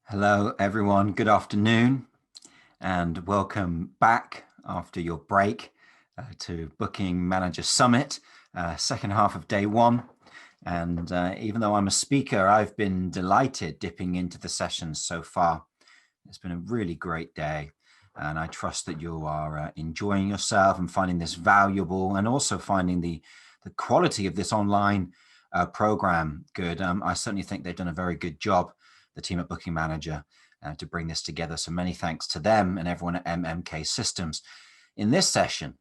Hello, everyone. Good afternoon, and welcome back after your break to Booking Manager Summit, second half of day one. And even though I'm a speaker, I've been delighted dipping into the sessions so far. It's been a really great day, and I trust that you are enjoying yourself and finding this valuable, and also finding the quality of this online program good. I certainly think they've done a very good job, the team at Booking Manager, to bring this together. So many thanks to them and everyone at MMK Systems. In this session,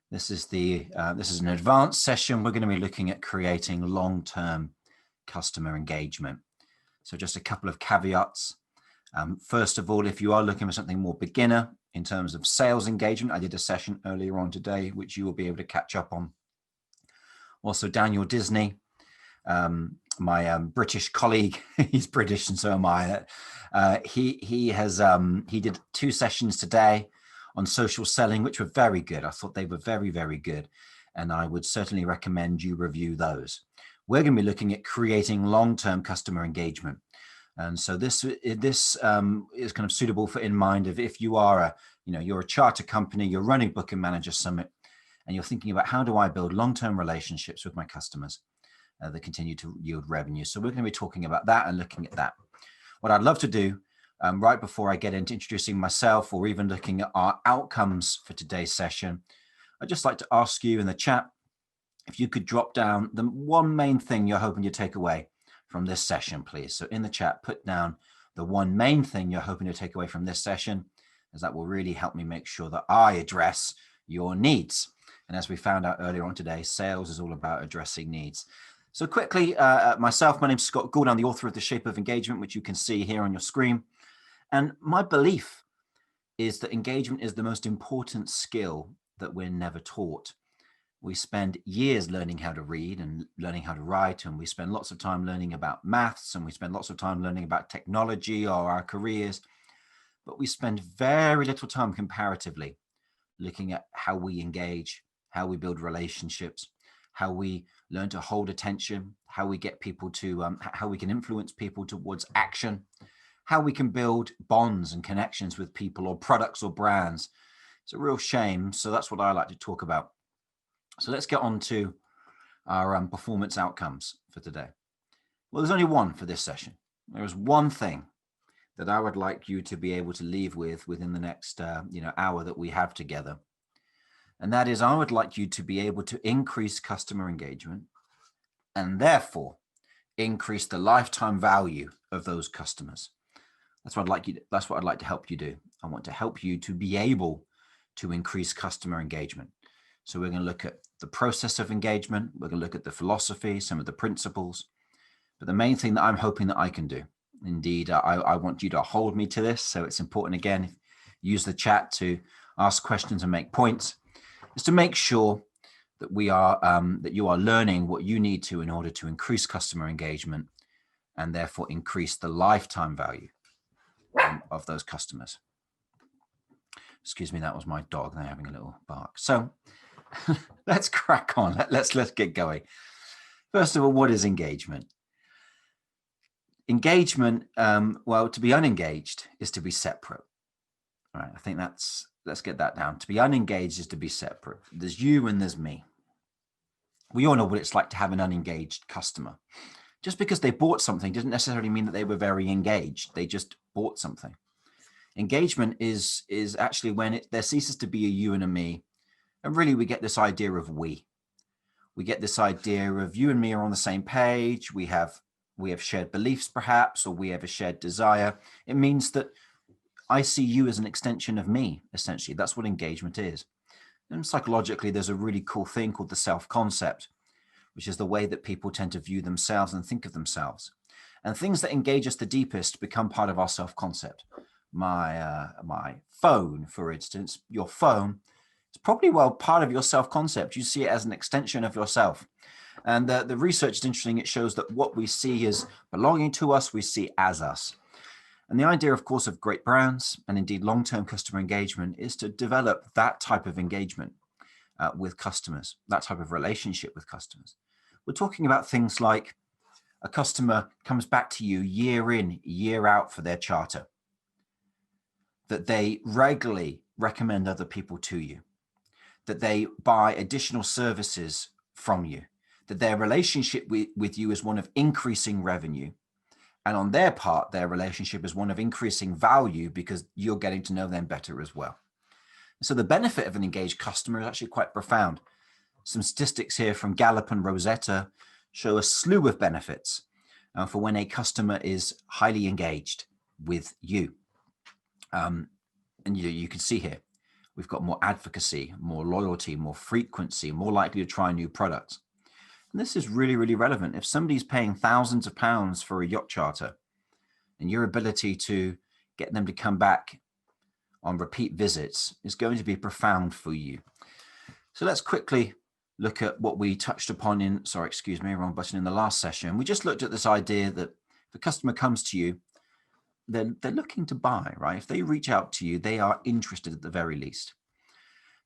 this is an advanced session. We're going to be looking at creating long-term customer engagement. So just a couple of caveats. First of all, if you are looking for something more beginner in terms of sales engagement, I did a session earlier on today, which you will be able to catch up on. Also, Daniel Disney, my British colleague, he's British and so am I. He did 2 sessions today on social selling, which were very good. I thought they were very, very good, and I would certainly recommend you review those. We're going to be looking at creating long-term customer engagement, and so this is kind of suitable for in mind of if you are you're a charter company, you're running Booking Manager Summit, and you're thinking about how do I build long-term relationships with my customers that continue to yield revenue. So we're going to be talking about that and looking at that. What I'd love to do right before I get into introducing myself or even looking at our outcomes for today's session, I'd just like to ask you in the chat if you could drop down the one main thing you're hoping to take away from this session, please. So in the chat, put down the one main thing you're hoping to take away from this session, as that will really help me make sure that I address your needs. And as we found out earlier on today, sales is all about addressing needs. So quickly, myself, my name's Scott Gould. I'm the author of The Shape of Engagement, which you can see here on your screen. And my belief is that engagement is the most important skill that we're never taught. We spend years learning how to read and learning how to write, and we spend lots of time learning about maths, and we spend lots of time learning about technology or our careers, but we spend very little time comparatively looking at how we engage, how we build relationships, how we learn to hold attention, how we get people to, how we can influence people towards action, how we can build bonds and connections with people or products or brands. It's a real shame. So that's what I like to talk about. So let's get on to our performance outcomes for today. Well, there's only one for this session. There is one thing that I would like you to be able to leave with within the next hour that we have together. And that is, I would like you to be able to increase customer engagement and therefore increase the lifetime value of those customers. That's what I'd like to help you do. I want to help you to be able to increase customer engagement. So we're going to look at the process of engagement. We're going to look at the philosophy, some of the principles. But the main thing that I'm hoping that I can do, indeed, I want you to hold me to this. So it's important, again, use the chat to ask questions and make points, is to make sure that that you are learning what you need to in order to increase customer engagement and therefore increase the lifetime value of those customers. Excuse me, that was my dog. They're having a little bark. So let's crack on. Let's get going. First of all, what is engagement? Engagement, well, to be unengaged is to be separate. All right, I think let's get that down. To be unengaged is to be separate. There's you and there's me. We all know what it's like to have an unengaged customer. Just because they bought something doesn't necessarily mean that they were very engaged. They just bought something. Engagement is actually when there ceases to be a you and a me. And really, we get this idea of we. We get this idea of you and me are on the same page. We have shared beliefs, perhaps, or we have a shared desire. It means that I see you as an extension of me, essentially. That's what engagement is. And psychologically, there's a really cool thing called the self-concept, which is the way that people tend to view themselves and think of themselves. And things that engage us the deepest become part of our self-concept. My phone, for instance, your phone is probably part of your self-concept. You see it as an extension of yourself. And the research is interesting. It shows that what we see as belonging to us, we see as us. And the idea, of course, of great brands and indeed long-term customer engagement is to develop that type of engagement with customers, that type of relationship with customers. We're talking about things like a customer comes back to you year in, year out for their charter, that they regularly recommend other people to you, that they buy additional services from you, that their relationship with you is one of increasing revenue, and on their part, their relationship is one of increasing value because you're getting to know them better as well. So the benefit of an engaged customer is actually quite profound. Some statistics here from Gallup and Rosetta show a slew of benefits for when a customer is highly engaged with you. And you can see here, we've got more advocacy, more loyalty, more frequency, more likely to try new products. And this is really, really relevant. If somebody's paying thousands of pounds for a yacht charter, and your ability to get them to come back on repeat visits is going to be profound for you. So let's quickly look at what we touched upon in, sorry, excuse me, wrong button, in the last session. We just looked at this idea that if a customer comes to you, they're looking to buy, right? If they reach out to you, they are interested at the very least.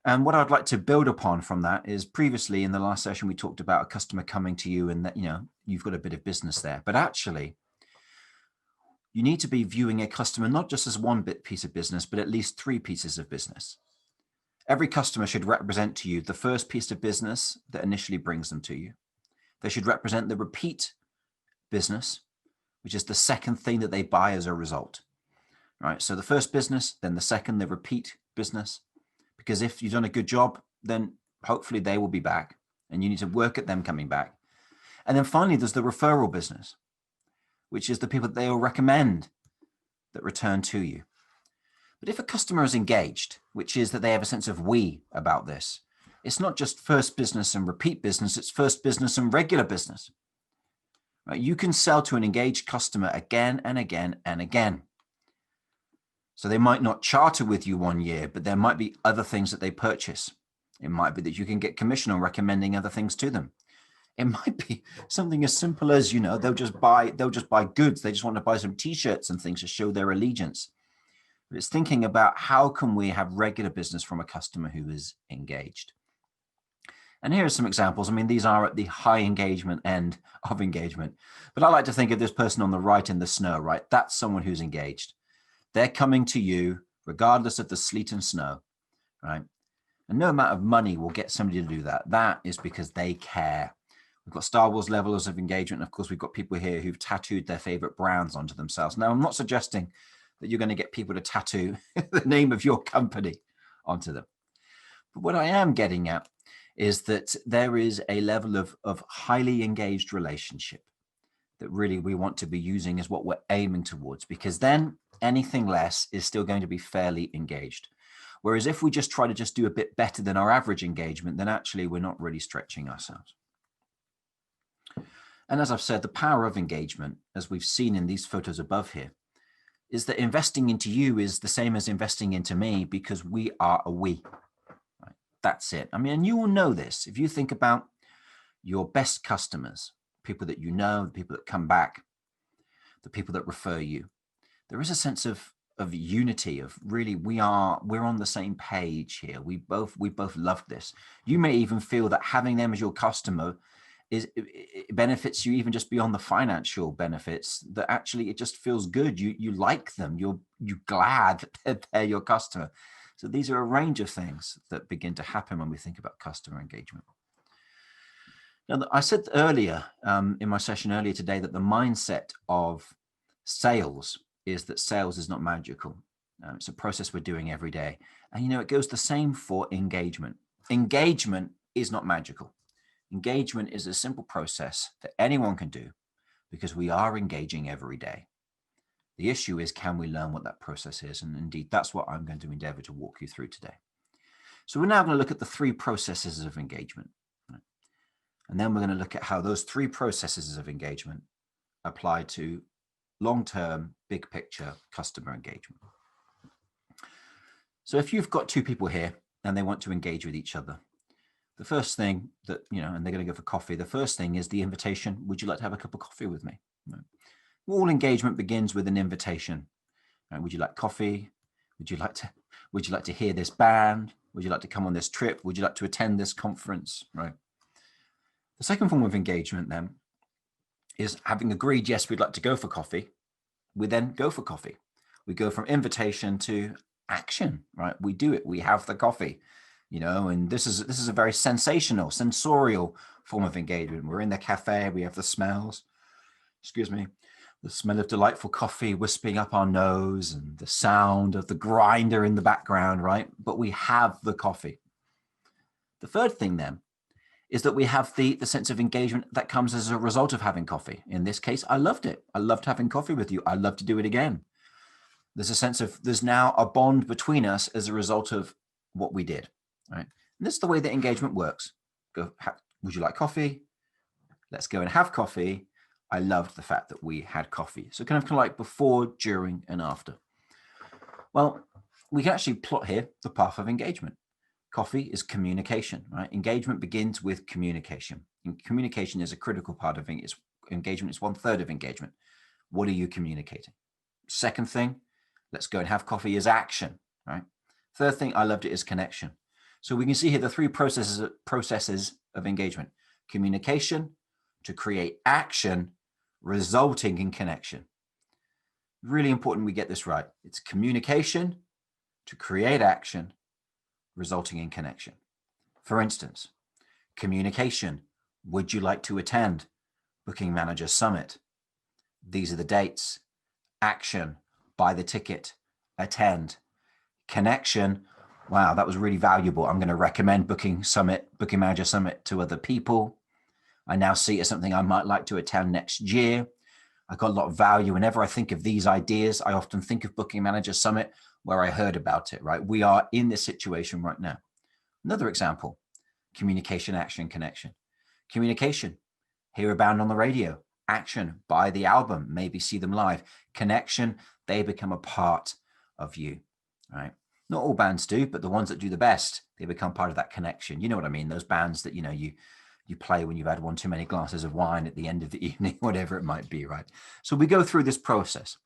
And what I'd like to build upon from that is previously in the last session, we talked about a customer coming to you and that, you've got a bit of business there, but actually you need to be viewing a customer not just as one piece of business, but at least 3 pieces of business. Every customer should represent to you the first piece of business that initially brings them to you. They should represent the repeat business, which is the second thing that they buy as a result. Right? So the first business, then the second, the repeat business. Because if you've done a good job, then hopefully they will be back and you need to work at them coming back. And then finally, there's the referral business, which is the people that they will recommend that return to you. But if a customer is engaged, which is that they have a sense of we about this, it's not just first business and repeat business, it's first business and regular business. Right? You can sell to an engaged customer again and again and again. So they might not charter with you one year, but there might be other things that they purchase. It might be that you can get commission on recommending other things to them. It might be something as simple as, they'll just buy goods. They just want to buy some t-shirts and things to show their allegiance. But it's thinking about how can we have regular business from a customer who is engaged. And here are some examples. I mean, these are at the high engagement end of engagement. But I like to think of this person on the right in the snow, right? That's someone who's engaged. They're coming to you regardless of the sleet and snow, right? And no amount of money will get somebody to do that. That is because they care. We've got Star Wars levels of engagement. And of course, we've got people here who've tattooed their favorite brands onto themselves. Now, I'm not suggesting that you're going to get people to tattoo the name of your company onto them. But what I am getting at is that there is a level of highly engaged relationship that really we want to be using as what we're aiming towards, because then anything less is still going to be fairly engaged. Whereas if we just try to just do a bit better than our average engagement, then actually we're not really stretching ourselves. And as I've said, the power of engagement, as we've seen in these photos above here, is that investing into you is the same as investing into me because we are a we. Right? That's it. I mean, and you will know this. If you think about your best customers, people that you know, the people that come back, the people that refer you, there is a sense of unity, of really we're on the same page here. We both love this. You may even feel that having them as your customer it benefits you even just beyond the financial benefits, that actually it just feels good. You like them. You're glad that they're your customer. So these are a range of things that begin to happen when we think about customer engagement. Now, I said earlier in my session earlier today that the mindset of sales is that sales is not magical. It's a process we're doing every day. And, it goes the same for engagement. Engagement is not magical. Engagement is a simple process that anyone can do because we are engaging every day. The issue is, can we learn what that process is? And indeed, that's what I'm going to endeavor to walk you through today. So we're now going to look at the 3 processes of engagement. Right? And then we're going to look at how those 3 processes of engagement apply to long-term, big picture customer engagement. So if you've got 2 people here and they want to engage with each other, the first thing that, and they're going to go for coffee, the first thing is the invitation. Would you like to have a cup of coffee with me? Right. All engagement begins with an invitation. Right. Would you like coffee? Would you like to hear this band? Would you like to come on this trip? Would you like to attend this conference? Right. The second form of engagement then is having agreed, yes, we'd like to go for coffee, we then go for coffee. We go from invitation to action, right? We do it. We have the coffee, and this is a very sensorial form of engagement. We're in the cafe, we have the smells, excuse me, the smell of delightful coffee wisping up our nose and the sound of the grinder in the background, right? But we have the coffee. The third thing then is that we have the sense of engagement that comes as a result of having coffee. In this case, I loved it. I loved having coffee with you. I love to do it again. There's a sense of, there's now a bond between us as a result of what we did, right? And this is the way that engagement works. Would you like coffee? Let's go and have coffee. I loved the fact that we had coffee. So kind of like before, during, and after. Well, we can actually plot here the path of engagement. Coffee is communication, right? Engagement begins with communication. And communication is a critical part of engagement. It's 1/3 of engagement. What are you communicating? Second thing, let's go and have coffee, is action, right? Third thing, I loved it, is connection. So we can see here the three processes of engagement: communication to create action, resulting in connection. Really important we get this right. It's communication to create action, resulting in connection. For instance, communication: would you like to attend Booking Manager Summit? These are the dates. Action: buy the ticket, attend. Connection: wow, that was really valuable. I'm going to recommend Booking Manager Summit to other people. I now see it as something I might like to attend next year. I got a lot of value. Whenever I think of these ideas, I often think of Booking Manager Summit, where I heard about it, right? We are in this situation right now. Another example: communication, action, connection. Communication: hear a band on the radio. Action: buy the album, maybe see them live. Connection: they become a part of you, right? Not all bands do, but the ones that do the best, they become part of that connection. You know what I mean? Those bands that, you play when you've had one too many glasses of wine at the end of the evening, whatever it might be, right? So we go through this process.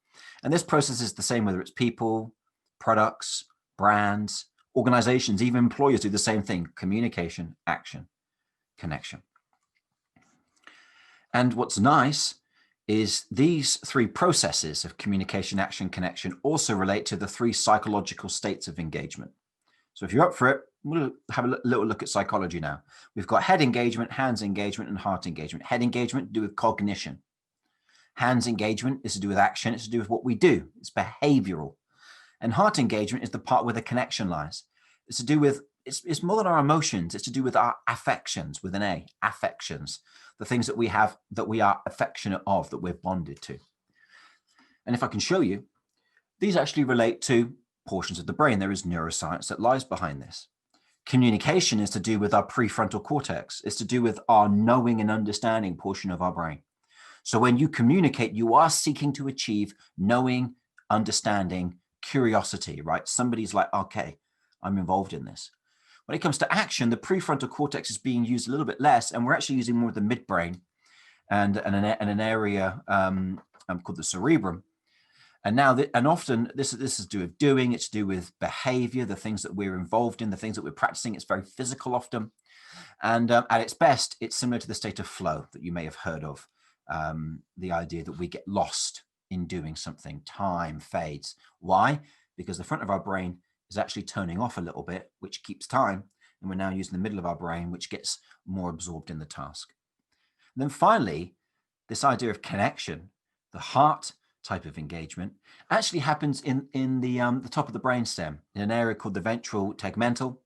And this process is the same whether it's people, products, brands, organizations, even employers do the same thing: communication, action, connection. And what's nice is these three processes of communication, action, connection also relate to the three psychological states of engagement. So if you're up for it, we'll have a little look at psychology now. We've got head engagement, hands engagement, and heart engagement. Head engagement to do with cognition. Hands engagement is to do with action. It's to do with what we do. It's behavioral. And heart engagement is the part where the connection lies. It's to do with, it's more than our emotions. It's to do with our affections, with an A, affections, the things that we have, that we are affectionate of, that we're bonded to. And if I can show you, these actually relate to portions of the brain. There is neuroscience that lies behind this. Communication is to do with our prefrontal cortex. It's to do with our knowing and understanding portion of our brain. So when you communicate, you are seeking to achieve knowing, understanding, curiosity, right? Somebody's like, okay, I'm involved in this. When it comes to action, the prefrontal cortex is being used a little bit less, and we're actually using more of the midbrain and an area called the cerebrum. And now, often this is to do with doing, it's to do with behavior, the things that we're involved in, the things that we're practicing. It's very physical often. And at its best, it's similar to the state of flow that you may have heard of. The idea that we get lost in doing something, time fades. Why? Because the front of our brain is actually turning off a little bit, which keeps time. And we're now using the middle of our brain, which gets more absorbed in the task. And then finally, this idea of connection, the heart type of engagement, actually happens in the top of the brainstem, in an area called the ventral tegmental.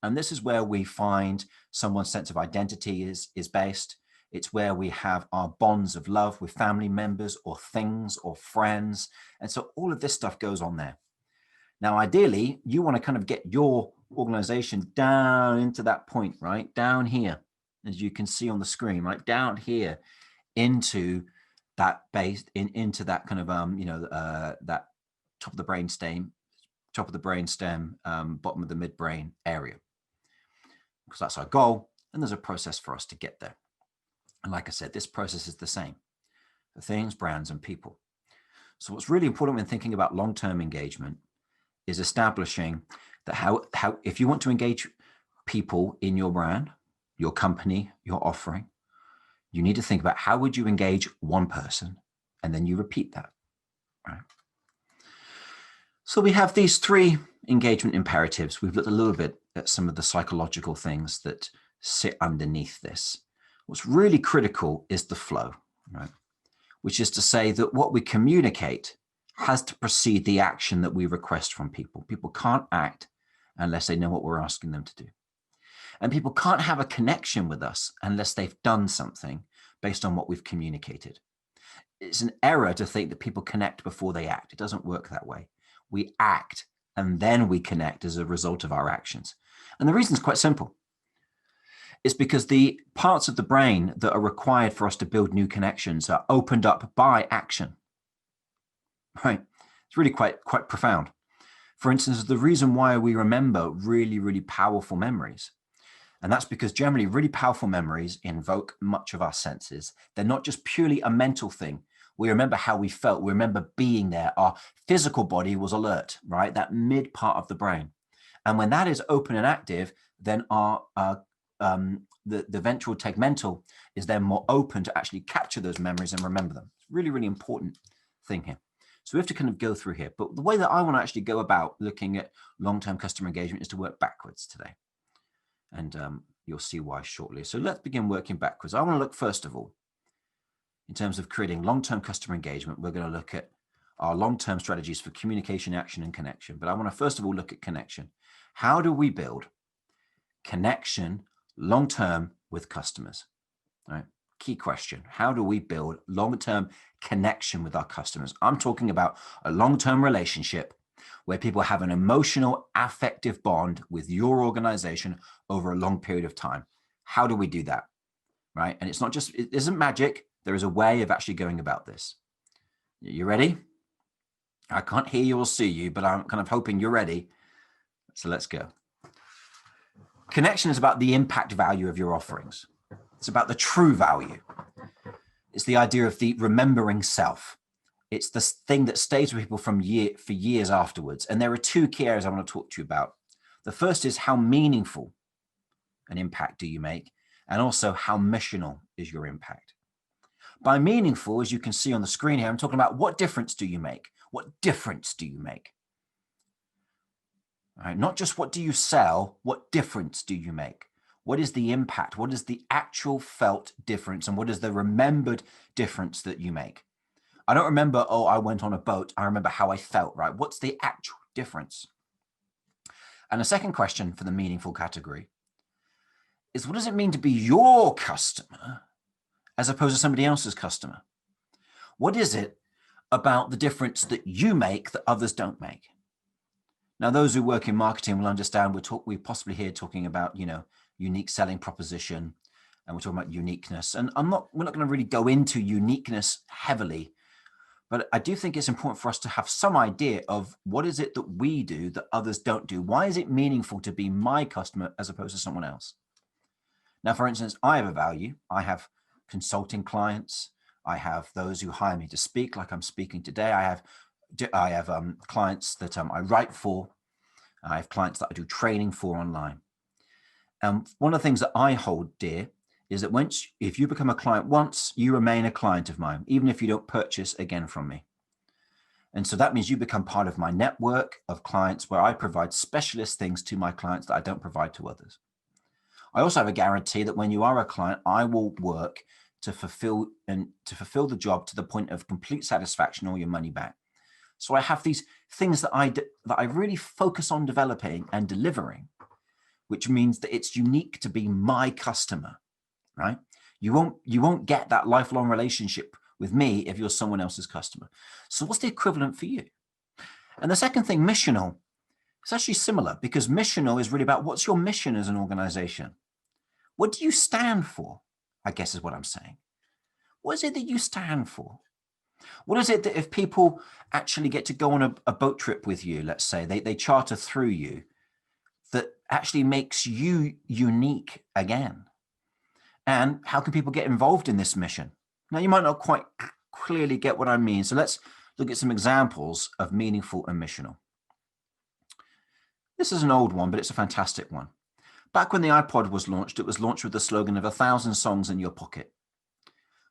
And this is where we find someone's sense of identity is based. It's where we have our bonds of love with family members or things or friends. And so all of this stuff goes on there. Now, ideally, you want to kind of get your organization down into that point, right? Down here, as you can see on the screen, right? Down here into that base, into that kind of, that top of the brainstem, bottom of the midbrain area. Because that's our goal. And there's a process for us to get there. And like I said, this process is the same for things, brands, and people. So what's really important when thinking about long-term engagement is establishing that how if you want to engage people in your brand, your company, your offering, you need to think about how would you engage one person, and then you repeat that, right? So we have these 3 engagement imperatives. We've looked a little bit at some of the psychological things that sit underneath this. What's really critical is the flow, right? Which is to say that what we communicate has to precede the action that we request from people. People can't act unless they know what we're asking them to do. And people can't have a connection with us unless they've done something based on what we've communicated. It's an error to think that people connect before they act. It doesn't work that way. We act and then we connect as a result of our actions. And the reason is quite simple. It's because the parts of the brain that are required for us to build new connections are opened up by action, right? It's really quite profound. For instance, the reason why we remember really, really powerful memories. And that's because generally really powerful memories invoke much of our senses. They're not just purely a mental thing. We remember how we felt. We remember being there. Our physical body was alert, right? That mid part of the brain. And when that is open and active, then the ventral tegmental is then more open to actually capture those memories and remember them. It's really, really important thing here. So we have to kind of go through here. But the way that I want to actually go about looking at long-term customer engagement is to work backwards today. And you'll see why shortly. So let's begin working backwards. I want to look, first of all, in terms of creating long-term customer engagement, we're going to look at our long-term strategies for communication, action, and connection. But I want to first of all look at connection. How do we build connection long-term with customers? All right. Key question. How do we build long-term connection with our customers? I'm talking about a long-term relationship where people have an emotional, affective bond with your organization over a long period of time. How do we do that? Right? And it's not just, it isn't magic. There is a way of actually going about this. You ready? I can't hear you or see you, but I'm kind of hoping you're ready. So let's go. Connection is about the impact value of your offerings. It's about the true value. It's the idea of the remembering self. It's the thing that stays with people for years afterwards. And there are 2 key areas I want to talk to you about. The first is how meaningful an impact do you make? And also how missional is your impact? By meaningful, as you can see on the screen here, I'm talking about what difference do you make? What difference do you make? All right, not just what do you sell, what difference do you make? What is the impact? What is the actual felt difference? And what is the remembered difference that you make? I don't remember, oh, I went on a boat. I remember how I felt, right? What's the actual difference? And the second question for the meaningful category is, what does it mean to be your customer as opposed to somebody else's customer? What is it about the difference that you make that others don't make? Now, those who work in marketing will understand we're possibly here talking about, unique selling proposition, and we're talking about uniqueness. And we're not going to really go into uniqueness heavily, but I do think it's important for us to have some idea of what is it that we do that others don't do? Why is it meaningful to be my customer as opposed to someone else? Now, for instance, I have a value. I have consulting clients. I have those who hire me to speak like I'm speaking today. I have clients that I write for. I have clients that I do training for online. One of the things that I hold dear is that if you become a client once, you remain a client of mine, even if you don't purchase again from me. And so that means you become part of my network of clients where I provide specialist things to my clients that I don't provide to others. I also have a guarantee that when you are a client, I will work to fulfill the job to the point of complete satisfaction or your money back. So I have these things that I really focus on developing and delivering, which means that it's unique to be my customer, right? You won't get that lifelong relationship with me if you're someone else's customer. So what's the equivalent for you? And the second thing, missional, it's actually similar, because missional is really about what's your mission as an organization? What do you stand for? I guess is what I'm saying. What is it that you stand for? What is it that if people actually get to go on a boat trip with you, let's say, they charter through you, that actually makes you unique again? And how can people get involved in this mission? Now, you might not quite clearly get what I mean. So let's look at some examples of meaningful and missional. This is an old one, but it's a fantastic one. Back when the iPod was launched, it was launched with the slogan of 1,000 songs in your pocket.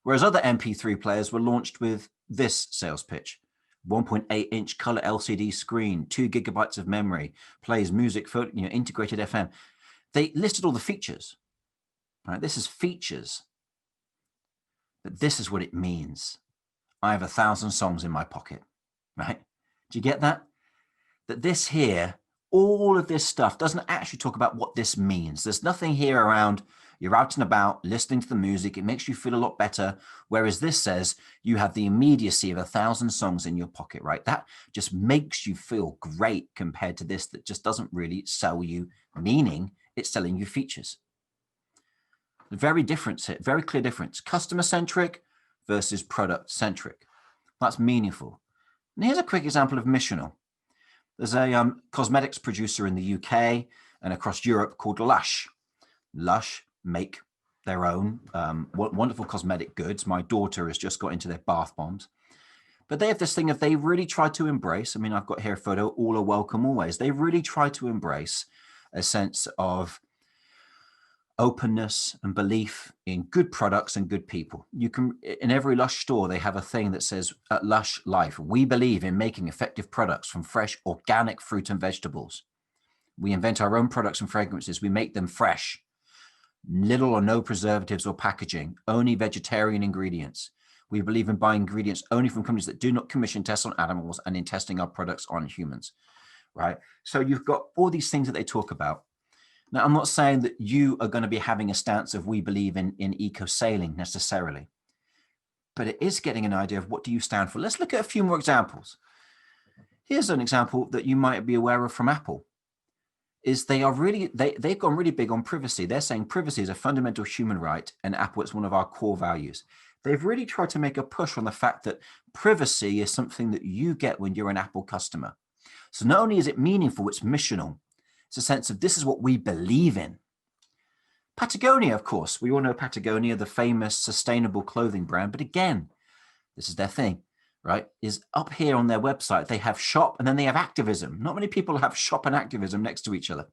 Whereas other MP3 players were launched with this sales pitch: 1.8-inch color LCD screen, 2 gigabytes of memory, plays music, integrated FM. They listed all the features, right? This is features, but this is what it means. I have 1,000 songs in my pocket, right? Do you get that? That this here, all of this stuff doesn't actually talk about what this means. There's nothing here around you're out and about listening to the music. It makes you feel a lot better. Whereas this says you have the immediacy of 1,000 songs in your pocket, right? That just makes you feel great compared to this that just doesn't really sell you meaning. It's selling you features. Very different, very clear difference. Customer centric versus product centric. That's meaningful. And here's a quick example of Missional. There's a cosmetics producer in the UK and across Europe called Lush. Lush make their own wonderful cosmetic goods. My daughter has just got into their bath bombs. But they have this thing of they really try to embrace, I mean, I've got here a photo, all are welcome always. They really try to embrace a sense of openness and belief in good products and good people. You can, in every Lush store, they have a thing that says, at Lush Life, we believe in making effective products from fresh, organic fruit and vegetables. We invent our own products and fragrances. We make them fresh, little or no preservatives or packaging, only vegetarian ingredients. We believe in buying ingredients only from companies that do not commission tests on animals and in testing our products on humans, right? So you've got all these things that they talk about. Now, I'm not saying that you are going to be having a stance of we believe in eco-sailing necessarily, but it is getting an idea of what do you stand for. Let's look at a few more examples. Here's an example that you might be aware of from Apple. Is they've gone really big on privacy. They're saying privacy is a fundamental human right, and Apple, it's one of our core values. They've really tried to make a push on the fact that privacy is something that you get when you're an Apple customer. So not only is it meaningful, it's missional. It's a sense of this is what we believe in. Patagonia, of course, we all know Patagonia, the famous sustainable clothing brand. But again, this is their thing, right? Is up here on their website, they have shop and then they have activism. Not many people have shop and activism next to each other.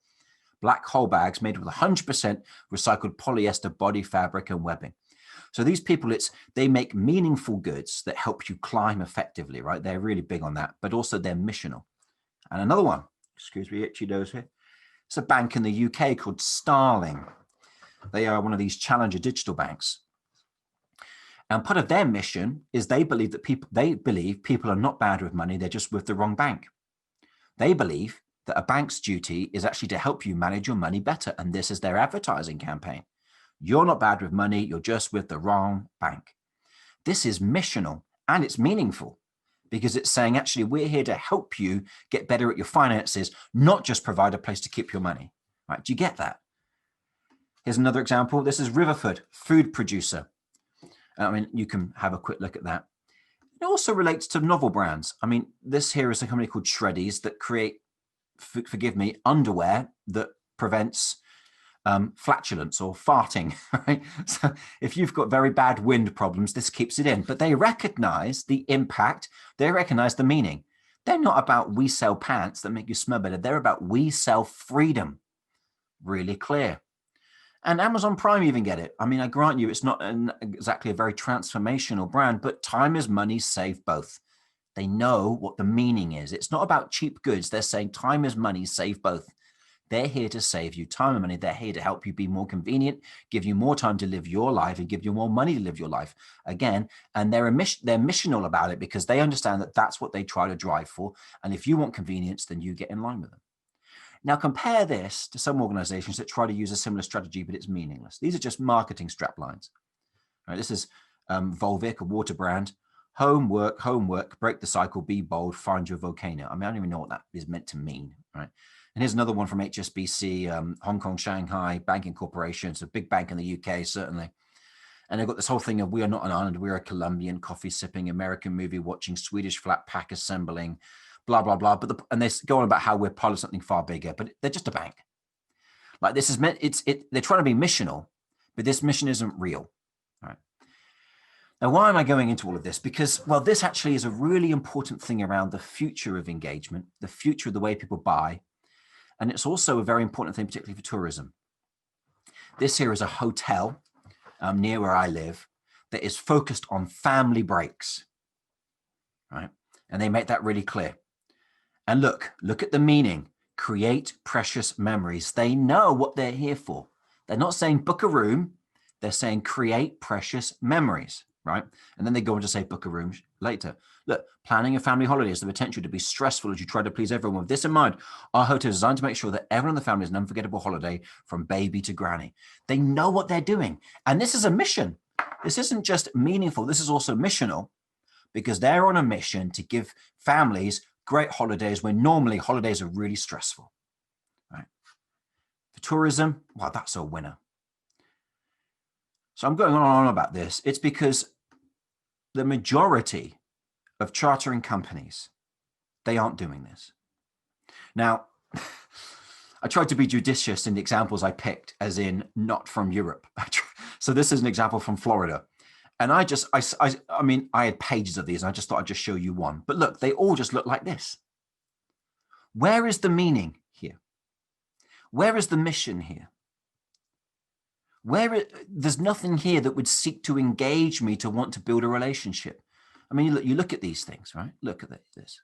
Black hole bags made with 100% recycled polyester body fabric and webbing. So these people, they make meaningful goods that help you climb effectively, right? They're really big on that, but also they're missional. And another one, excuse me, itchy nose here. It's a bank in the UK called Starling. They are one of these challenger digital banks. And part of their mission is they believe people are not bad with money, they're just with the wrong bank. They believe that a bank's duty is actually to help you manage your money better. And this is their advertising campaign. You're not bad with money, you're just with the wrong bank. This is missional and it's meaningful, because it's saying, actually, we're here to help you get better at your finances, not just provide a place to keep your money. Right? Do you get that? Here's another example. This is Riverford, food producer. I mean, you can have a quick look at that. It also relates to novel brands. I mean, this here is a company called Shreddies that create, forgive me, underwear that prevents flatulence or farting, right? So if you've got very bad wind problems, this keeps it in. But they recognize the impact. They recognize the meaning. They're not about we sell pants that make you smell better. They're about we sell freedom. Really clear. And Amazon Prime even get it. I mean, I grant you, it's not exactly a very transformational brand, but time is money, save both. They know what the meaning is. It's not about cheap goods. They're saying time is money, save both. They're here to save you time and money. They're here to help you be more convenient, give you more time to live your life and give you more money to live your life. Again, and they're missional about it because they understand that that's what they try to drive for. And if you want convenience, then you get in line with them. Now compare this to some organizations that try to use a similar strategy, but it's meaningless. These are just marketing straplines. Right, this is Volvic, a water brand. Homework, break the cycle, be bold, find your volcano. I mean, I don't even know what that is meant to mean, right? And here's another one from HSBC, Hong Kong, Shanghai Banking Corporation. It's a big bank in the UK, certainly. And they've got this whole thing of we are not an island, we're a Colombian, coffee sipping, American movie watching, Swedish flat pack assembling, blah, blah, blah. But and they go on about how we're part of something far bigger, but they're just a bank. Like this is meant, they're trying to be missional, but this mission isn't real. All right. Now, why am I going into all of this? Because, well, this actually is a really important thing around the future of engagement, the future of the way people buy. And it's also a very important thing, particularly for tourism. This here is a hotel near where I live that is focused on family breaks, right? And they make that really clear. And look at the meaning. Create precious memories. They know what they're here for. They're not saying book a room. They're saying create precious memories, right? And then they go on to say book a room later. Look, planning a family holiday has the potential to be stressful as you try to please everyone. With this in mind, our hotel is designed to make sure that everyone in the family has an unforgettable holiday from baby to granny. They know what they're doing. And this is a mission. This isn't just meaningful. This is also missional, because they're on a mission to give families great holidays when normally holidays are really stressful, right? For tourism, well, that's a winner. So I'm going on and on about this. It's because the majority of chartering companies, they aren't doing this. Now, I tried to be judicious in the examples I picked, as in not from Europe. So this is an example from Florida. And I mean, I had pages of these, and I just thought I'd just show you one. But look, they all just look like this. Where is the meaning here? Where is the mission here? There's nothing here that would seek to engage me to want to build a relationship. I mean, you look at these things, right? Look at this.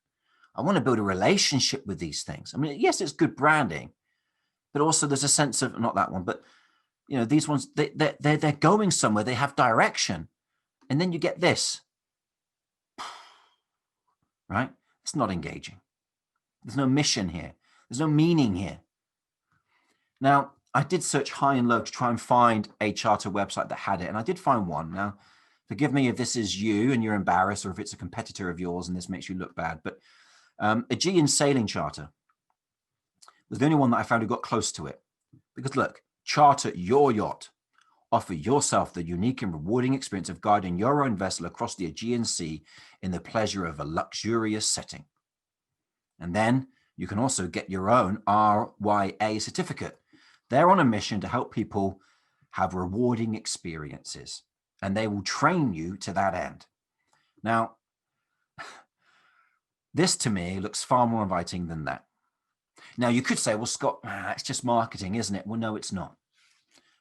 I want to build a relationship with these things. I mean, yes, it's good branding, but also there's a sense of, not that one, but you know, these ones, they're going somewhere. They have direction. And then you get this, right? It's not engaging. There's no mission here. There's no meaning here. Now, I did search high and low to try and find a charter website that had it, and I did find one. Now, forgive me if this is you and you're embarrassed, or if it's a competitor of yours and this makes you look bad, but Aegean Sailing Charter was the only one that I found who got close to it. Because look, charter your yacht. Offer yourself the unique and rewarding experience of guiding your own vessel across the Aegean Sea in the pleasure of a luxurious setting. And then you can also get your own RYA certificate. They're on a mission to help people have rewarding experiences, and they will train you to that end. Now, this to me looks far more inviting than that. Now, you could say, well, Scott, it's just marketing, isn't it? Well, no, it's not.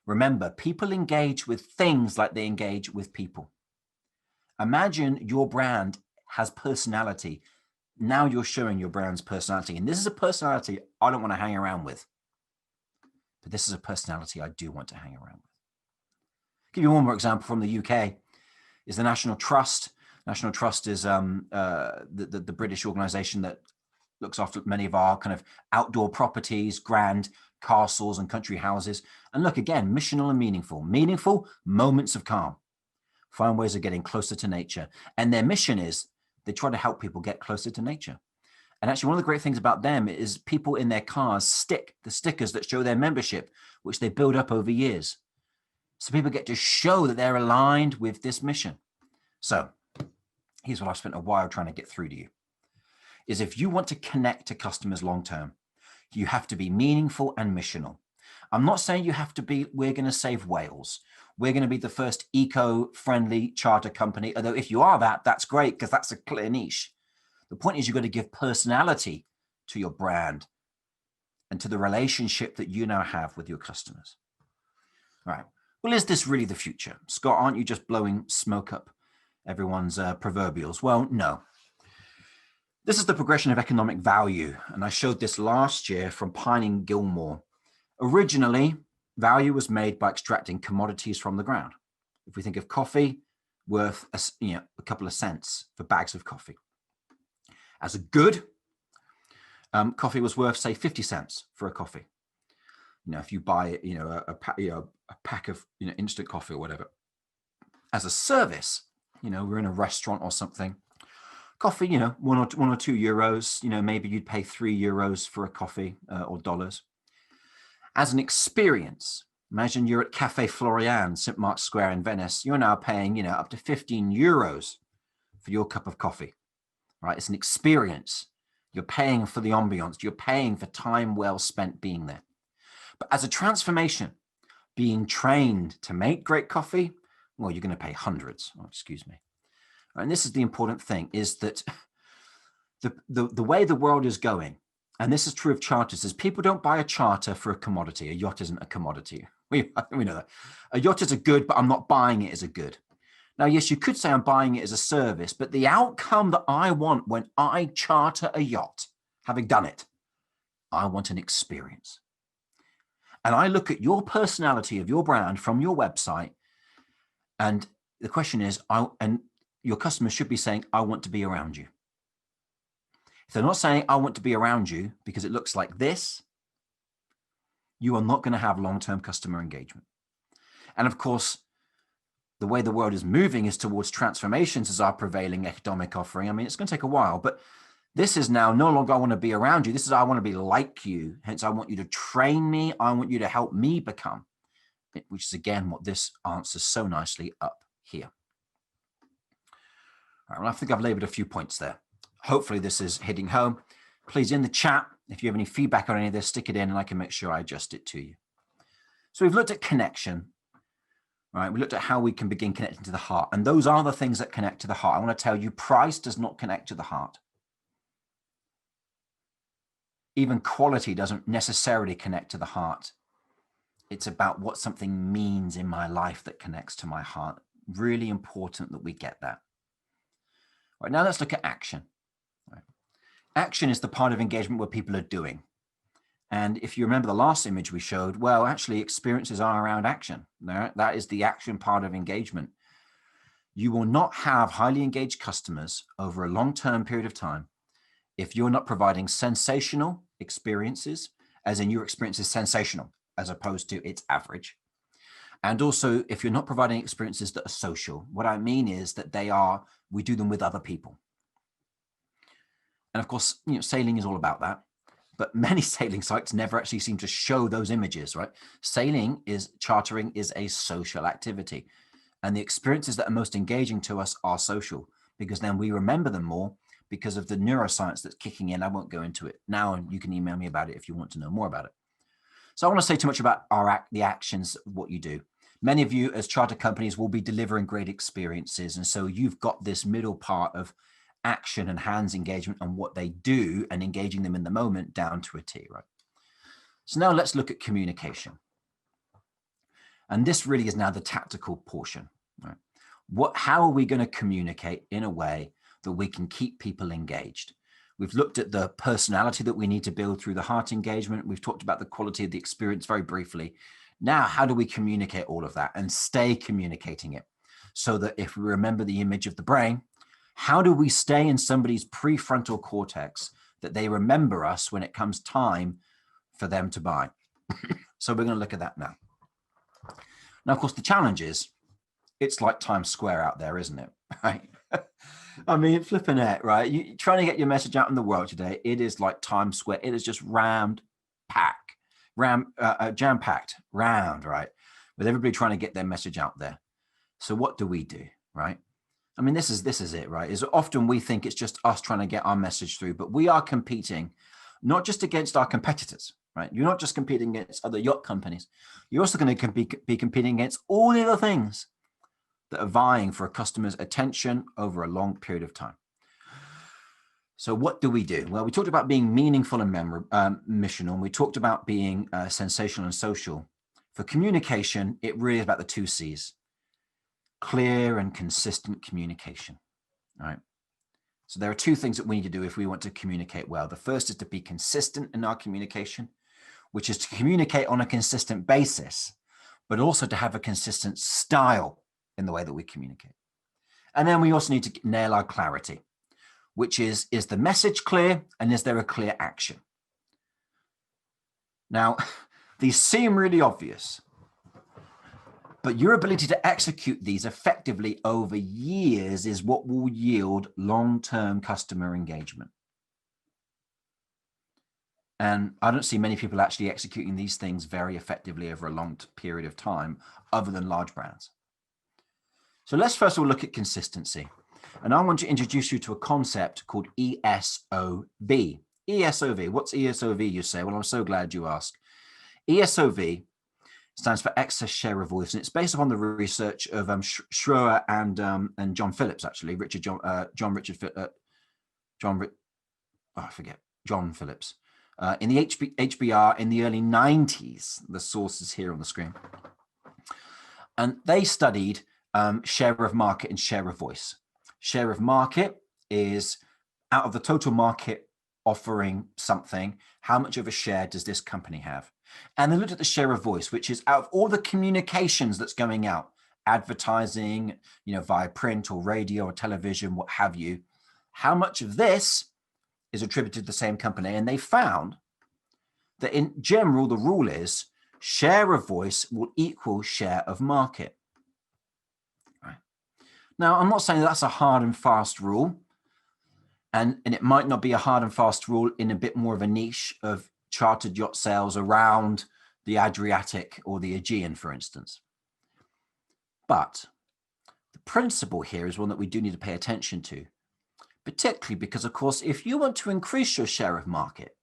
Remember, people engage with things like they engage with people. Imagine your brand has personality. Now you're showing your brand's personality. And this is a personality I don't want to hang around with. But this is a personality I do want to hang around with. I'll give you one more example from the UK. Is the National Trust. National Trust is the British organization that looks after many of our kind of outdoor properties, grand castles and country houses. And look, again, missional and meaningful. Meaningful moments of calm. Find ways of getting closer to nature. And their mission is they try to help people get closer to nature. And actually, one of the great things about them is people in their cars stick the stickers that show their membership, which they build up over years. So people get to show that they're aligned with this mission. So here's what I've spent a while trying to get through to you. Is if you want to connect to customers long-term, you have to be meaningful and missional. I'm not saying you have to be, we're going to save whales. We're going to be the first eco-friendly charter company. Although if you are that, that's great, because that's a clear niche. The point is you've got to give personality to your brand and to the relationship that you now have with your customers. All right. Well, is this really the future? Scott, aren't you just blowing smoke up everyone's proverbials? Well, no. This is the progression of economic value. And I showed this last year from Pining Gilmore. Originally, value was made by extracting commodities from the ground. If we think of coffee, worth a couple of cents for bags of coffee. As a good, coffee was worth, say, 50 cents for a coffee. If you buy, a pack of, instant coffee or whatever. As a service, we're in a restaurant or something. Coffee, 1 or 2 euros, maybe you'd pay 3 euros for a coffee or dollars. As an experience, imagine you're at Cafe Florian, St. Mark's Square in Venice. You're now paying, up to 15 euros for your cup of coffee, right? It's an experience. You're paying for the ambiance. You're paying for time well spent being there. But as a transformation, being trained to make great coffee, well, you're going to pay hundreds. Oh, excuse me. And this is the important thing, is that the way the world is going, and this is true of charters, is people don't buy a charter for a commodity. A yacht isn't a commodity. We know that. A yacht is a good, but I'm not buying it as a good. Now, yes, you could say I'm buying it as a service, but the outcome that I want when I charter a yacht, having done it, I want an experience. And I look at your personality of your brand from your website, and the question is, and your customers should be saying, I want to be around you. If they're not saying, I want to be around you because it looks like this, you are not going to have long-term customer engagement. And of course, the way the world is moving is towards transformations as our prevailing economic offering. I mean, it's going to take a while, but this is now no longer I want to be around you. This is I want to be like you. Hence, I want you to train me. I want you to help me become, which is again what this answers so nicely up here. All right, well, I think I've labored a few points there. Hopefully this is hitting home. Please, in the chat, if you have any feedback on any of this, stick it in and I can make sure I adjust it to you. So we've looked at connection. Right, we looked at how we can begin connecting to the heart. And those are the things that connect to the heart. I want to tell you, price does not connect to the heart. Even quality doesn't necessarily connect to the heart. It's about what something means in my life that connects to my heart. Really important that we get that. Right, now let's look at action. Right. Action is the part of engagement where people are doing. And if you remember the last image we showed, well, actually experiences are around action. That is the action part of engagement. You will not have highly engaged customers over a long-term period of time if you're not providing sensational experiences, as in your experience is sensational, as opposed to it's average. And also if you're not providing experiences that are social. What I mean is that we do them with other people. And of course, sailing is all about that. But many sailing sites never actually seem to show those images, right? Chartering is a social activity. And the experiences that are most engaging to us are social, because then we remember them more because of the neuroscience that's kicking in. I won't go into it now, and you can email me about it if you want to know more about it. So I want to say too much about the actions of what you do. Many of you as charter companies will be delivering great experiences. And so you've got this middle part of action and hands engagement on what they do and engaging them in the moment down to a T, right? So now let's look at communication. And this really is now the tactical portion, right? How are we going to communicate in a way that we can keep people engaged? We've looked at the personality that we need to build through the heart engagement. We've talked about the quality of the experience very briefly. Now, how do we communicate all of that and stay communicating it? So that if we remember the image of the brain, how do we stay in somebody's prefrontal cortex that they remember us when it comes time for them to buy? So we're going to look at that now. Now, of course, the challenge is it's like Times Square out there, isn't it? Right? I mean, flipping it, right? You're trying to get your message out in the world today. It is like Times Square. It is just jam-packed, round, right? With everybody trying to get their message out there. So what do we do, right? I mean, this is it, right? Is often we think it's just us trying to get our message through, but we are competing not just against our competitors, right? You're not just competing against other yacht companies. You're also going to be competing against all the other things that are vying for a customer's attention over a long period of time. So what do we do? Well, we talked about being meaningful and missional. We talked about being sensational and social. For communication, it really is about the 2 C's. Clear and consistent communication, right? So there are 2 things that we need to do if we want to communicate well. The first is to be consistent in our communication, which is to communicate on a consistent basis, but also to have a consistent style in the way that we communicate. And then we also need to nail our clarity, which is the message clear and is there a clear action? Now, these seem really obvious, but your ability to execute these effectively over years is what will yield long-term customer engagement. And I don't see many people actually executing these things very effectively over a long period of time, other than large brands. So let's first of all look at consistency. And I want to introduce you to a concept called ESOV. ESOV, what's ESOV, you say? Well, I'm so glad you asked. ESOV stands for excess share of voice, and it's based upon the research of Schroer and John Phillips, actually, John Phillips, in the HBR in the early 90s. The source is here on the screen. And they studied share of market and share of voice. Share of market is out of the total market offering something, how much of a share does this company have? And they looked at the share of voice, which is out of all the communications that's going out, advertising, via print or radio or television, what have you, how much of this is attributed to the same company? And they found that in general, the rule is share of voice will equal share of market. Right. Now, I'm not saying that's a hard and fast rule, and it might not be a hard and fast rule in a bit more of a niche of chartered yacht sales around the Adriatic or the Aegean, for instance. But the principle here is one that we do need to pay attention to, particularly because, of course, if you want to increase your share of market,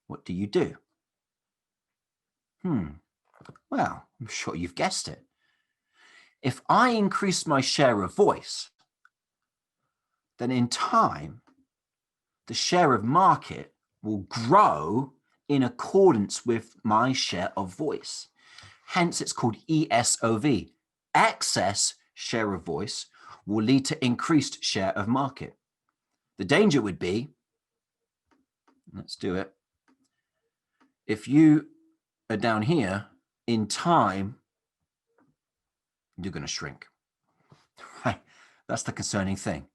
what do you do? Well, I'm sure you've guessed it. If I increase my share of voice, then in time, the share of market will grow in accordance with my share of voice. Hence, it's called ESOV. Excess share of voice will lead to increased share of market. The danger would be, let's do it, if you are down here, in time, you're going to shrink. Right? That's the concerning thing.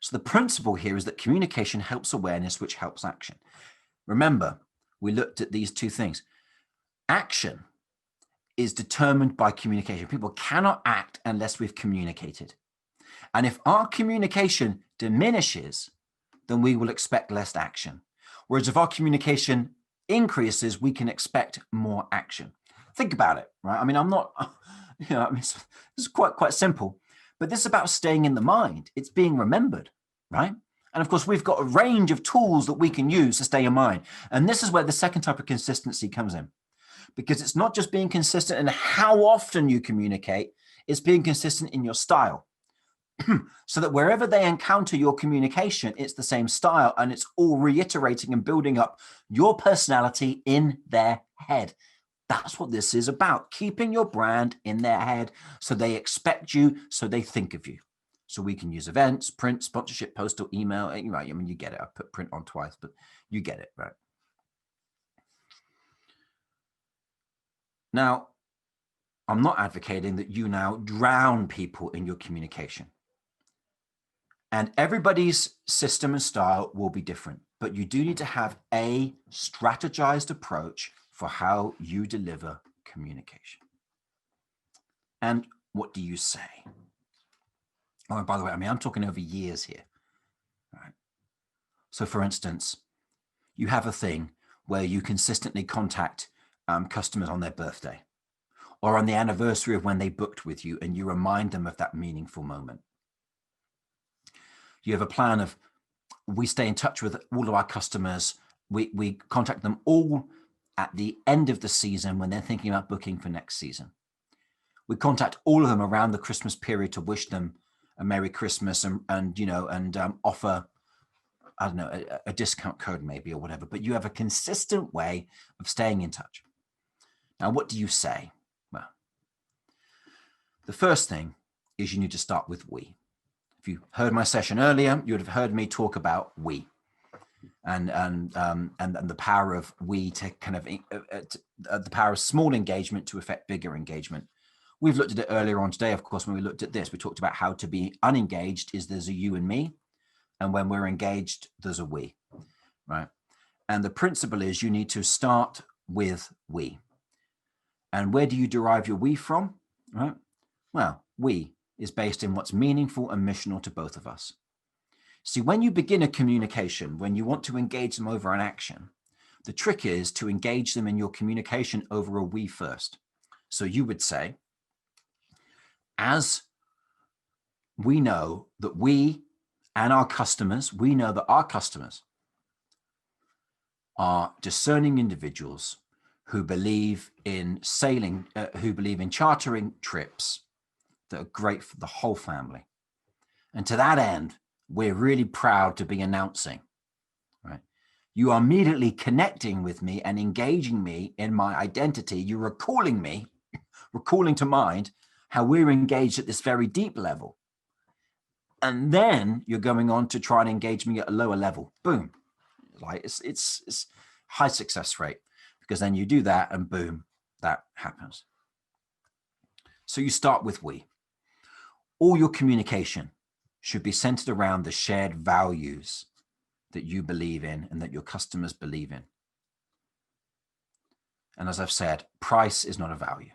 So the principle here is that communication helps awareness, which helps action. Remember, we looked at these two things. Action is determined by communication. People cannot act unless we've communicated. And if our communication diminishes, then we will expect less action. Whereas if our communication increases, we can expect more action. Think about it, right? I mean, I'm not, it's quite simple, but this is about staying in the mind. It's being remembered, right? And of course, we've got a range of tools that we can use to stay in mind. And this is where the second type of consistency comes in, because it's not just being consistent in how often you communicate, it's being consistent in your style. So that wherever they encounter your communication, it's the same style and it's all reiterating and building up your personality in their head. That's what this is about, keeping your brand in their head so they expect you, so they think of you. So we can use events, print, sponsorship, postal, email. Right? I mean, you get it. I put print on twice, but you get it, right? Now, I'm not advocating that you now drown people in your communication. And everybody's system and style will be different, but you do need to have a strategized approach for how you deliver communication. And what do you say? Oh, and by the way, I mean, I'm talking over years here. Right? So for instance, you have a thing where you consistently contact customers on their birthday or on the anniversary of when they booked with you, and you remind them of that meaningful moment. You have a plan of, we stay in touch with all of our customers. We contact them all at the end of the season when they're thinking about booking for next season. We contact all of them around the Christmas period to wish them a Merry Christmas and offer, I don't know, a discount code maybe or whatever, but you have a consistent way of staying in touch. Now, what do you say? Well, the first thing is you need to start with we. If you heard my session earlier, you would have heard me talk about we and the power of we to kind of the power of small engagement to affect bigger engagement. We've looked at it earlier on today. Of course, when we looked at this, we talked about how to be unengaged is there's a you and me. And when we're engaged, there's a we, right? And the principle is you need to start with we. And where do you derive your we from, right? Well, we is based in what's meaningful and missional to both of us. See, when you begin a communication, when you want to engage them over an action, the trick is to engage them in your communication over a we first. So you would say, as we know that we and our customers, we know that our customers are discerning individuals who believe in sailing, who believe in chartering trips that are great for the whole family. And to that end, we're really proud to be announcing, right? You are immediately connecting with me and engaging me in my identity. You're recalling me, recalling to mind how we're engaged at this very deep level. And then you're going on to try and engage me at a lower level. Boom. Like it's high success rate, because then you do that and boom, that happens. So you start with we. All your communication should be centered around the shared values that you believe in and that your customers believe in. And as I've said, price is not a value.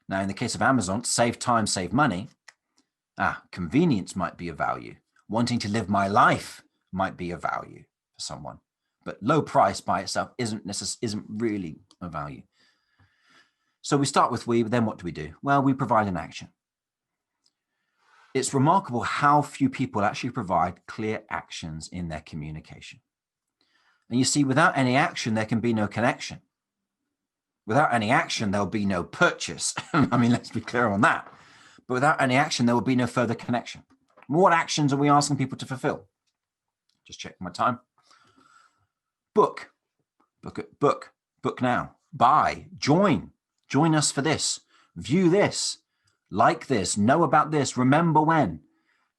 Now, in the case of Amazon, save time, save money. Convenience might be a value. Wanting to live my life might be a value for someone. But low price by itself isn't really a value. So we start with we, but then what do? Well, we provide an action. It's remarkable how few people actually provide clear actions in their communication. And you see, without any action, there can be no connection. Without any action, there'll be no purchase. I mean, let's be clear on that. But without any action, there will be no further connection. What actions are we asking people to fulfill? Just check my time. Book now. Buy, join us for this, view this, like this, know about this, remember when,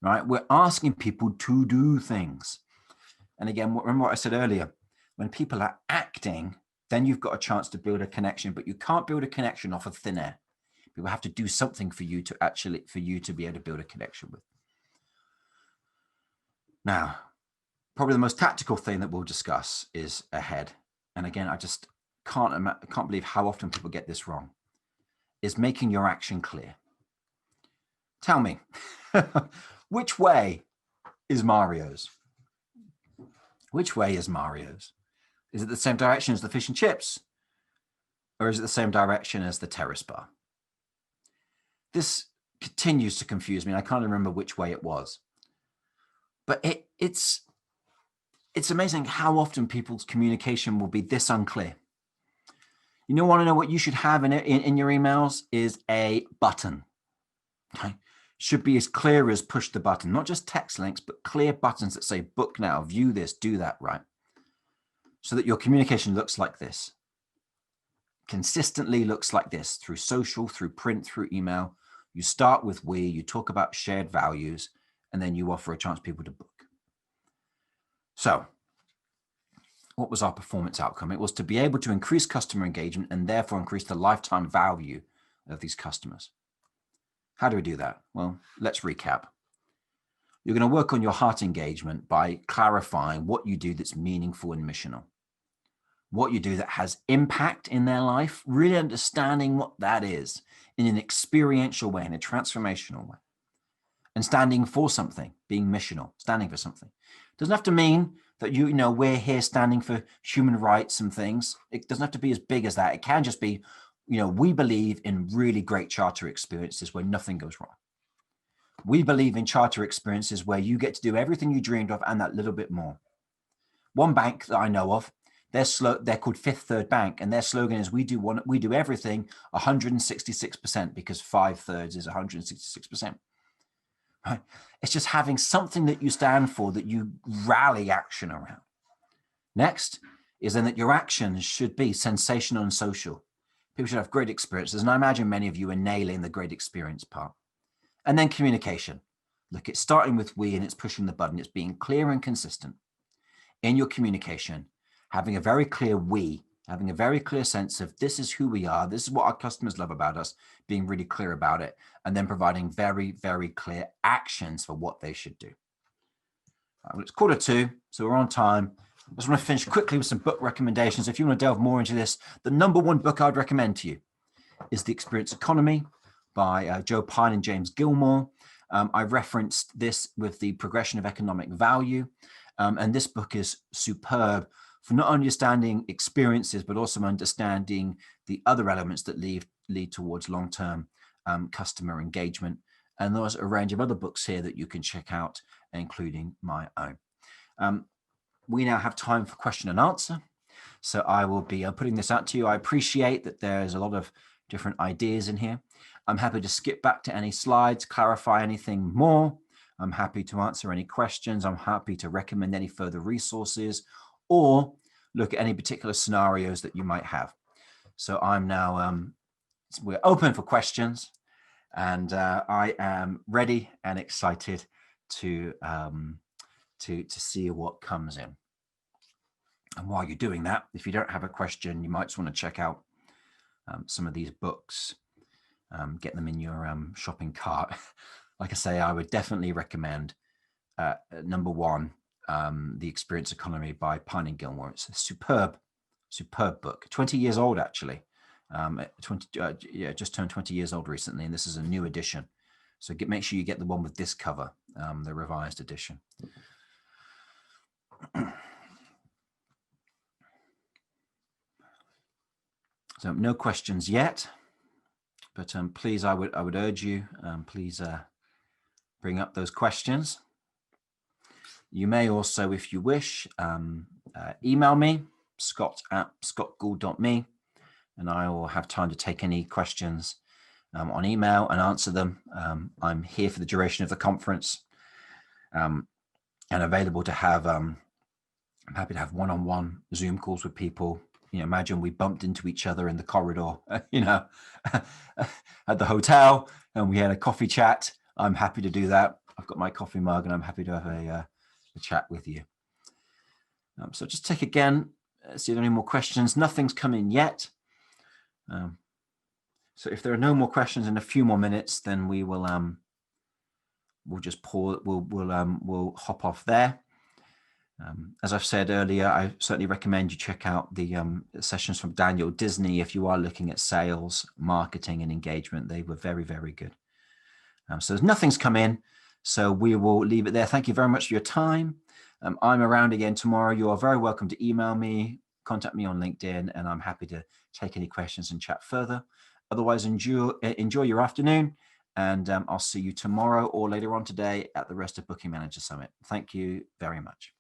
right? We're asking people to do things. And again, remember what I said earlier, when people are acting, then you've got a chance to build a connection, but you can't build a connection off of thin air. People have to do something for you to be able to build a connection with. Now, probably the most tactical thing that we'll discuss is ahead. And again, I just can't believe how often people get this wrong, is making your action clear. Tell me, which way is Mario's? Which way is Mario's? Is it the same direction as the fish and chips? Or is it the same direction as the terrace bar? This continues to confuse me. I can't remember which way it was. But it's amazing how often people's communication will be this unclear. You want to know what you should have in your emails is a button. Okay? Should be as clear as push the button, not just text links, but clear buttons that say book now, view this, do that, right? So that your communication looks like this. Consistently looks like this through social, through print, through email. You start with we, you talk about shared values, and then you offer a chance for people to book. So what was our performance outcome? It was to be able to increase customer engagement and therefore increase the lifetime value of these customers. How do we do that? Well, let's recap. You're going to work on your heart engagement by clarifying what you do that's meaningful and missional. What you do that has impact in their life, really understanding what that is in an experiential way, in a transformational way. And standing for something, being missional, standing for something. Doesn't have to mean that we're here standing for human rights and things. It doesn't have to be as big as that. It can just be, we believe in really great charter experiences where nothing goes wrong. We believe in charter experiences where you get to do everything you dreamed of and that little bit more. One bank that I know of, they're called Fifth Third Bank, and their slogan is we do everything 166% because 5/3 is 166%. Right? It's just having something that you stand for, that you rally action around. Next is then that your actions should be sensational and social. People should have great experiences, and I imagine many of you are nailing the great experience part. And then communication. Look, it's starting with we and it's pushing the button. It's being clear and consistent in your communication, having a very clear we, having a very clear sense of this is who we are, this is what our customers love about us, being really clear about it, and then providing very, very clear actions for what they should do. Well, it's 1:45, so we're on time. I just want to finish quickly with some book recommendations. If you want to delve more into this, the number one book I'd recommend to you is The Experience Economy by Joe Pine and James Gilmore. I referenced this with the progression of economic value. And this book is superb for not only understanding experiences, but also understanding the other elements that lead towards long-term customer engagement. And there's a range of other books here that you can check out, including my own. We now have time for question and answer. So I will be putting this out to you. I appreciate that there's a lot of different ideas in here. I'm happy to skip back to any slides, clarify anything more. I'm happy to answer any questions. I'm happy to recommend any further resources or look at any particular scenarios that you might have. So I'm now we're open for questions, and I am ready and excited to see what comes in. And while you're doing that, if you don't have a question, you might just want to check out some of these books, get them in your shopping cart. Like I say, I would definitely recommend number one, The Experience Economy by Pine and Gilmore. It's a superb book, 20 years old, actually. Just turned 20 years old recently, and this is a new edition. So make sure you get the one with this cover, the revised edition. So no questions yet, but please, I would urge you, please bring up those questions. You may also, if you wish, email me, scott@scottgould.me, and I will have time to take any questions on email and answer them. I'm here for the duration of the conference, and available to have, I'm happy to have one-on-one Zoom calls with people. Imagine we bumped into each other in the corridor, at the hotel, and we had a coffee chat. I'm happy to do that. I've got my coffee mug, and I'm happy to have a chat with you. So just take again, see if there are any more questions. Nothing's come in yet. So if there are no more questions in a few more minutes, then we will we'll just pause. We'll hop off there. As I've said earlier, I certainly recommend you check out the sessions from Daniel Disney if you are looking at sales, marketing, and engagement. They were very, very good. So nothing's come in, so we will leave it there. Thank you very much for your time. I'm around again tomorrow. You are very welcome to email me, contact me on LinkedIn, and I'm happy to take any questions and chat further. Otherwise, enjoy your afternoon, and I'll see you tomorrow or later on today at the Rest of Booking Manager Summit. Thank you very much.